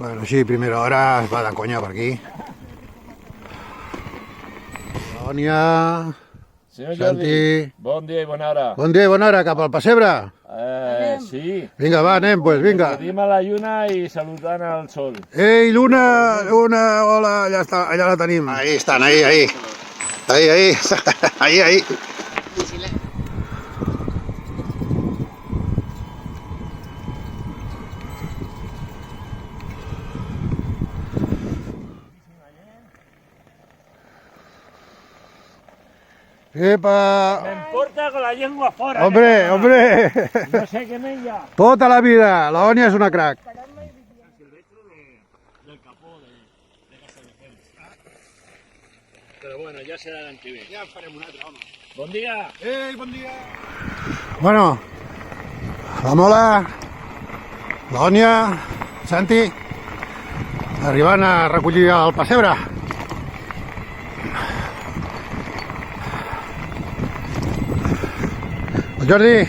Bueno, sí, primera hora es va de conya per aquí. Sònia... Senyor Santi... Jordi, bon dia i bona hora. Bon dia i bona hora, cap al pessebre? Sí. Vinga, va, anem, pues, vinga. Tenim a la lluna i saludant al sol. Ei, Luna, Luna, hola, allà està, allà la tenim. Ahí estan, ahí, ahí. Ahí, ahí, ahí, ahí. ¡Epa! Me importa con la lengua fora. ¡Hombre, hombre! No sé qué menja. Tota la vida, la Ònia és una crac. Però bueno, ja serà l'any que ve. Ja farem un altre, home. Bon dia. Ei, bon dia. Bueno, la Mola, l'Ònia, Santi, arribant a recollir el pessebre. El Jordi.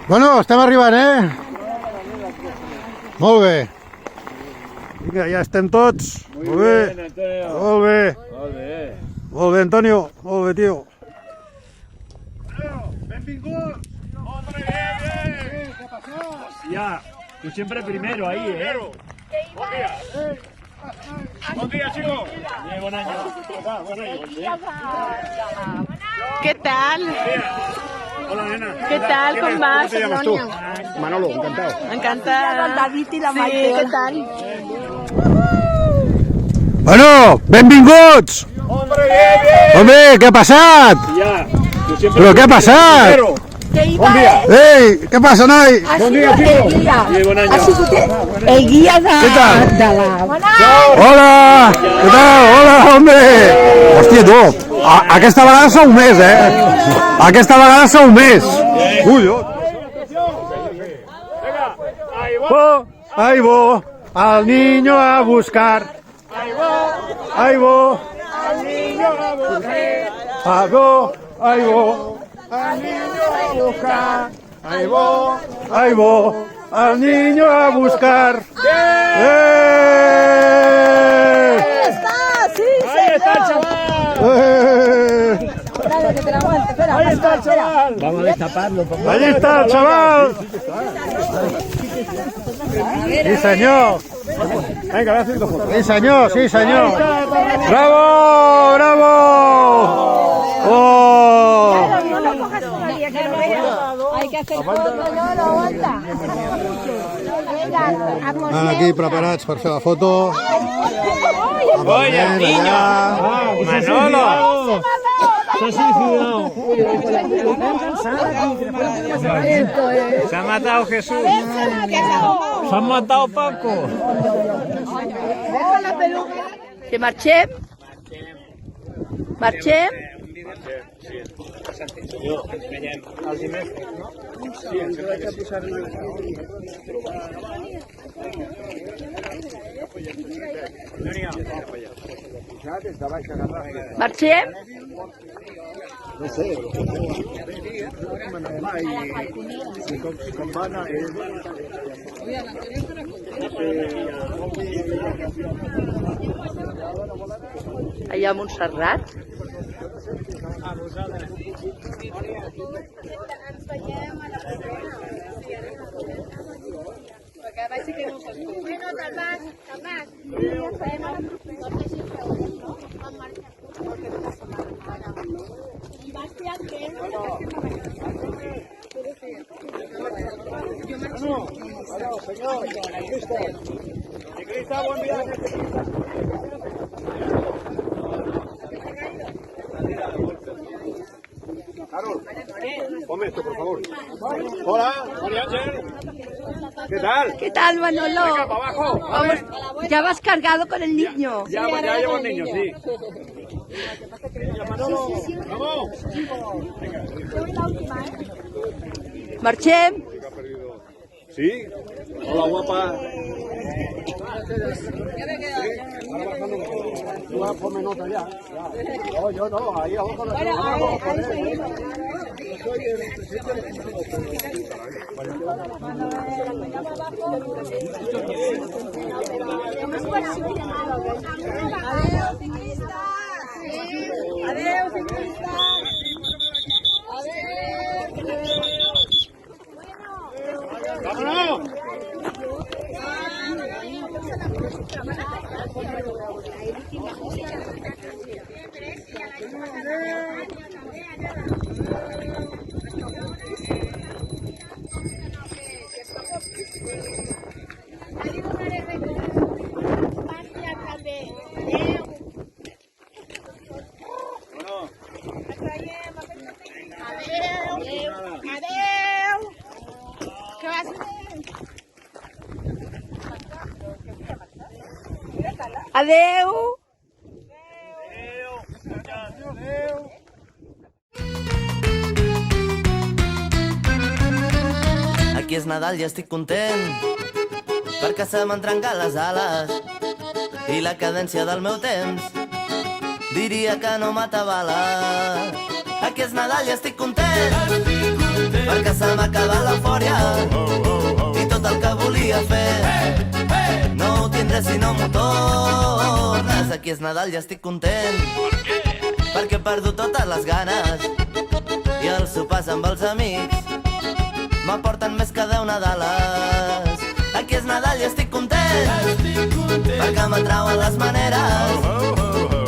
Bueno, estem arribant, Molt bé. Vinga, ja estem tots. Molt bé. Antonio. Molt bé. Molt bé. Molt bé, Antonio. Molt bé, tio. Benvinguts. Hombre, bien. ¿Qué pasó? Hostia, tú siempre primero ahí, Buen día. Buen día, chicos. Bien, buen año. Buen año. ¿Qué tal? Hola, nena. ¿Qué tal? ¿Cómo vas? ¿Cómo te llamas tú? Manolo, encantado. Encantada. David y la Maite. ¿Qué tal? Bueno, benvinguts! Hombre, bien. Hombre, què ha passat? Ya. Tú siempre Però què ha passat? primero. Bon dia. Ei, què passa, noi? Buen día, chicos. Bien, buen año. El guia de, Què tal? de la... Hola! Què tal? Hola, hombre! Hòstia, tu, aquesta vegada sou més, Aquesta vegada sou més. Ui, Venga, ahí va. ahí vo, al niño a buscar. Ahí vo, Al niño a buscar. ahí vo, ahí vo, al niño a buscar. Ahí vo, al niño a buscar. Ahí está el chaval. Ahí está el chaval. Vamos a destaparlo. Ahí está el chaval. Sí, senyor. Venga, voy a hacer fotos. Sí, senyor, sí, senyor. Bravo, bravo. Oh. Hay que hacer fotos, no aguanta. Estan aquí preparats per fer la foto. Oye, el niño. Manolo. Se ha suicidado. Se ha matado Jesús. Se ha matado Paco. Que marxem? Marxem? Marxem? Allà a Montserrat? Ponme esto, por favor. Hola, María Ángel. ¿Qué tal? ¿Qué tal, Manolo? Venga, para abajo. Vamos, ya vas cargado con el niño. Ya llevo el niño, sí. Manolo, vamos. Marxem? ¿Sí? Hola, guapa. Ponme nota ya. No, yo no, ahí abajo no. Adeu, ciclistas. ¡Vámonos! Adeu. Aquí és Nadal i estic content perquè se m'han trencat les ales i la cadència del meu temps diria que no m'atabala. Aquí és Nadal i estic content perquè se m'ha acabat l'eufòria i tot el que volia fer no ho tindré si no m'ho tornes. Aquí és Nadal i estic content perquè he perdut totes les ganes i els sopars amb els amics m'aporten més que 10 Nadales. Aquí és Nadal i estic content perquè m'atrauen les maneres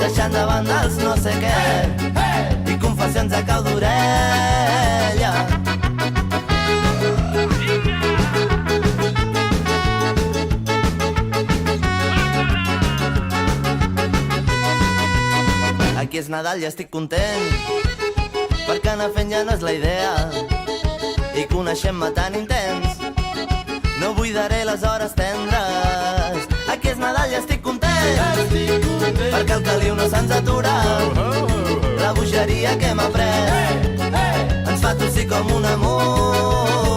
deixant de banda els no sé què i confessions a cau d'orella. Aquí és Nadal i estic content perquè anar fent ja no és la idea i coneixent-me tan intens no buidaré les hores tendres. Aquí és Nadal i estic content perquè el caliu no se'ns atura, la bogeria que hem après ens fa tossir com un amor.